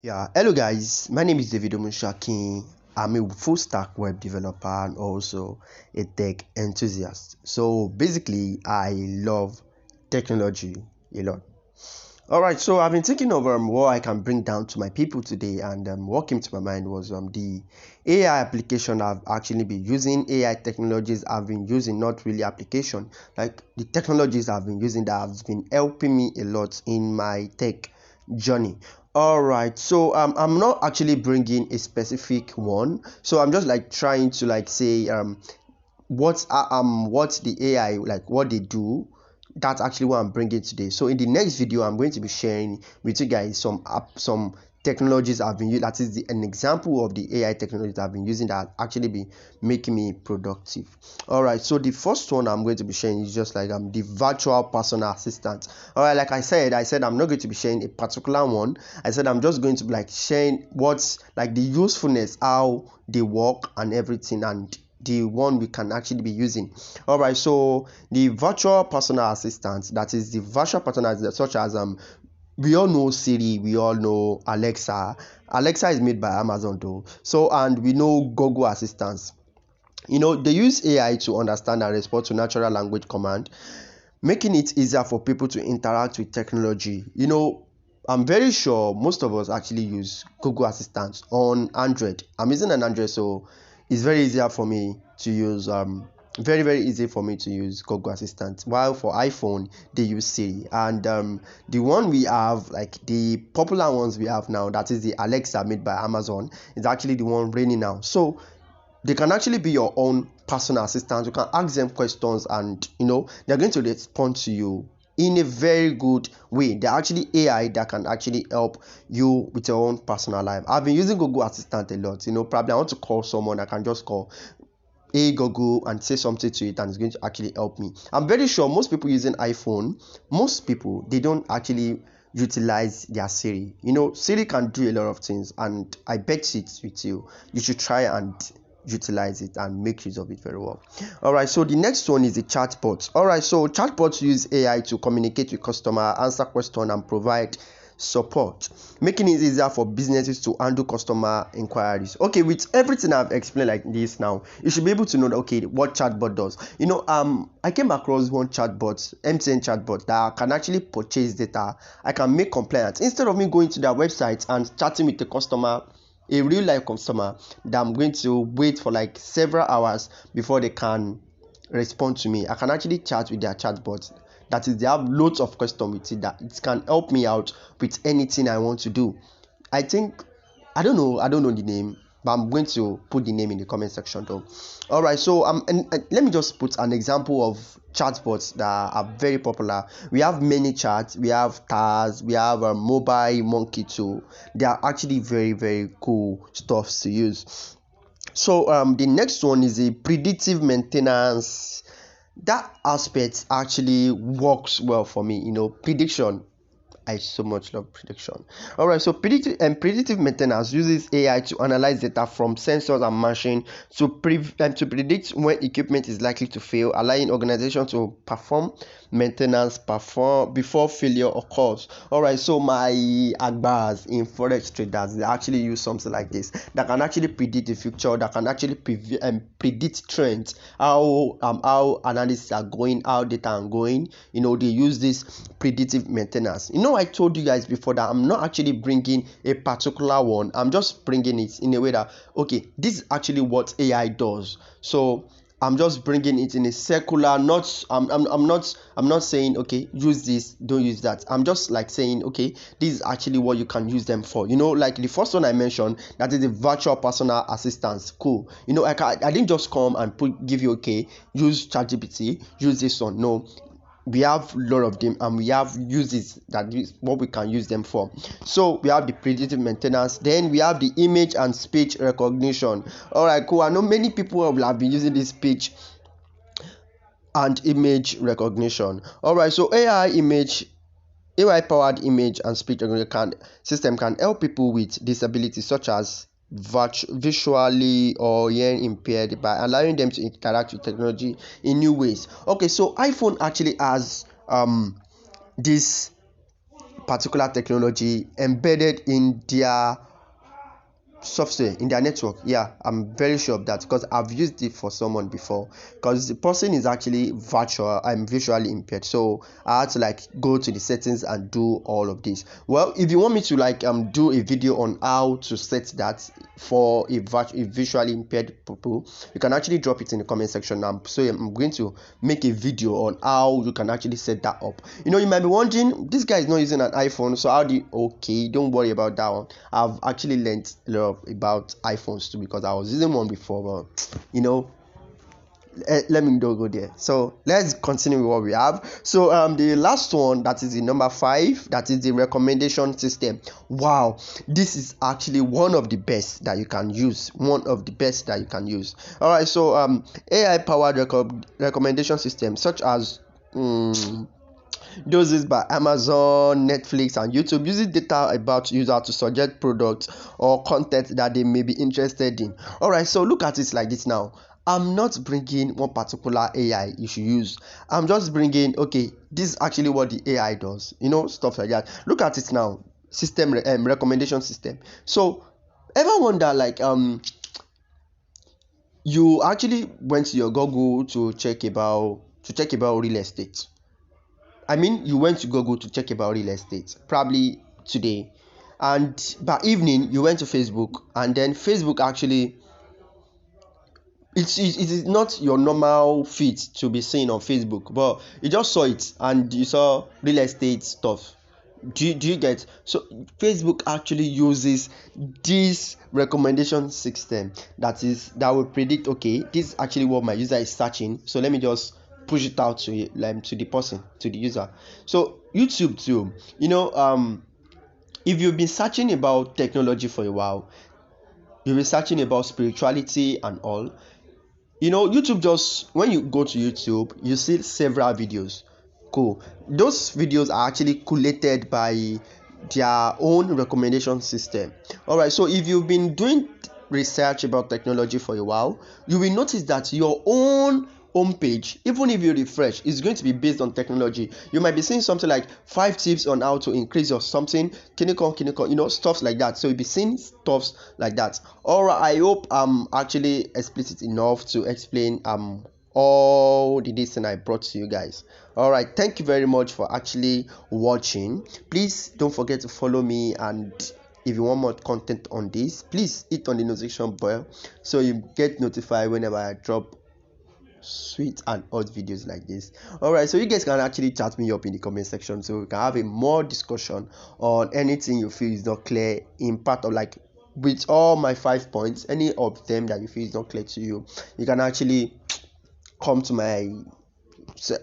Yeah, hello guys. My name is David Omushaki. I'm a full stack web developer and also a tech enthusiast. So basically, I love technology a lot. All right, so I've been thinking of what I can bring down to my people today, and what came to my mind was the AI application I've actually been using. AI technologies I've been using, not really application, like the technologies I've been using that have been helping me a lot in my tech journey. All right, so I'm not actually bringing a specific one, so I'm just like trying to like say what the AI, like what they do. That's actually what I'm bringing today. So in the next video, I'm going to be sharing with you guys some technologies I've been using. That is an example of the AI technologies I've been using that actually be making me productive. All right, so the first one I'm going to be sharing is just like the virtual personal assistant. All right, like I said I'm not going to be sharing a particular one. I said I'm just going to be like sharing what's like the usefulness, how they work and everything, and the one we can actually be using. All right, so the virtual personal assistant, that is the virtual personal assistant, such as we all know Siri, we all know Alexa. Alexa is made by Amazon though. So and we know Google assistants. They use AI to understand and respond to natural language command, making it easier for people to interact with technology. I'm very sure most of us actually use Google Assistant on Android. I'm using an Android, so it's very easier for me to use very easy for me to use Google Assistant. While for iPhone they use Siri, and the one we have, like the popular ones we have now, that is the Alexa made by Amazon, is actually the one reigning now. So they can actually be your own personal assistant. You can ask them questions, and they're going to respond to you in a very good way. They're actually AI that can actually help you with your own personal life. I've been using Google Assistant a lot. Probably I want to call someone, I can just call hey Google and say something to it, and it's going to actually help me. I'm very sure most people using iPhone, most people, they don't actually utilize their Siri. Siri can do a lot of things, and I bet it with you should try and utilize it and make use of it very well. All right, so the next one is the chatbot. All right, so chatbots use AI to communicate with customer, answer questions, and provide support, making it easier for businesses to handle customer inquiries. Okay, with everything I've explained like this now, you should be able to know that, okay, what chatbot does. I came across one chatbot, MTN chatbot, that can actually purchase data. I can make complaints instead of me going to their website and chatting with the customer, a real life customer, that I'm going to wait for like several hours before they can respond to me. I can actually chat with their chatbot. That is, they have loads of questions with it that it can help me out with anything I want to do. I think I don't know the name, but I'm going to put the name in the comment section though. All right, so and let me just put an example of chatbots that are very popular. We have many chats, we have Taz, we have Mobile Monkey too. They are actually very cool stuff to use. So the next one is a predictive maintenance. That aspect actually works well for me. Prediction, I so much love prediction. All right, so predictive maintenance uses AI to analyze data from sensors and machine to predict when equipment is likely to fail, allowing organizations to perform maintenance before failure occurs. All right, so my agbas in forex traders, they actually use something like this that can actually predict the future, that can actually predict trends, how analysis are going, how data are going. They use this predictive maintenance. I told you guys before that I'm not actually bringing a particular one. I'm just bringing it in a way that, okay, this is actually what AI does. So I'm just bringing it in a circular, not I'm not saying, okay, use this, don't use that. I'm just like saying, okay, this is actually what you can use them for. Like the first one I mentioned, that is the virtual personal assistance. Cool. I didn't just come and give you, okay, use ChatGPT, use this one. No, we have a lot of them, and we have uses that is what we can use them for. So we have the predictive maintenance, then we have the image and speech recognition. All right, cool. I know many people have been using this speech and image recognition. All right, so AI powered image and speech recognition system can help people with disabilities such as visually or hearing impaired, by allowing them to interact with technology in new ways. Okay, so iPhone actually has this particular technology embedded in their software, in their network. Yeah, I'm very sure of that because I've used it for someone before, because the person is actually virtual, I'm visually impaired, so I had to like go to the settings and do all of this. Well, if you want me to like do a video on how to set that for a visually impaired people, you can actually drop it in the comment section. So I'm going to make a video on how you can actually set that up. You know, you might be wondering, this guy is not using an iPhone, so how do you... Okay, don't worry about that one. I've actually learned a lot about iPhones too, because I was using one before, but you know, let me not go there. So let's continue with what we have. So the last one, that is the number 5, that is the recommendation system. Wow, this is actually one of the best that you can use. All right, so AI powered recommendation system, such as those used by Amazon, Netflix, and YouTube, uses data about user to suggest products or content that they may be interested in. Alright, so look at it like this now. I'm not bringing one particular AI you should use. I'm just bringing, okay, this is actually what the AI does. You know, stuff like that. Look at it now. System recommendation system. So, ever wonder like you actually went to your Google to check about real estate. I mean, you went to Google to check about real estate, probably today, and by evening you went to Facebook, and then Facebook actually, it is not your normal feed to be seen on Facebook, but you just saw it and you saw real estate stuff. Do you get? So Facebook actually uses this recommendation system that will predict, okay, this is actually what my user is searching, so let me just push it out to the person, to the user. So YouTube too, you know, if you've been searching about technology for a while, you've been searching about spirituality and all, you know, YouTube, just when you go to YouTube, you see several videos. Cool. Those videos are actually collated by their own recommendation system. Alright, so if you've been doing research about technology for a while, you will notice that your own homepage, even if you refresh, is going to be based on technology. You might be seeing something like 5 tips on how to increase your something, you know, stuff like that. So you'll be seeing stuff like that. Alright, I hope I'm actually explicit enough to explain all the things I brought to you guys. Alright, thank you very much for actually watching. Please don't forget to follow me, and if you want more content on this, please hit on the notification bell so you get notified whenever I drop sweet and odd videos like this. Alright, so you guys can actually chat me up in the comment section so we can have a more discussion on anything you feel is not clear in part of, like, with all my 5 points, any of them that you feel is not clear to you, you can actually come to my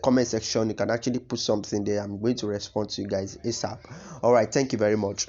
comment section. You can actually put something there. I'm going to respond to you guys ASAP. Alright, thank you very much.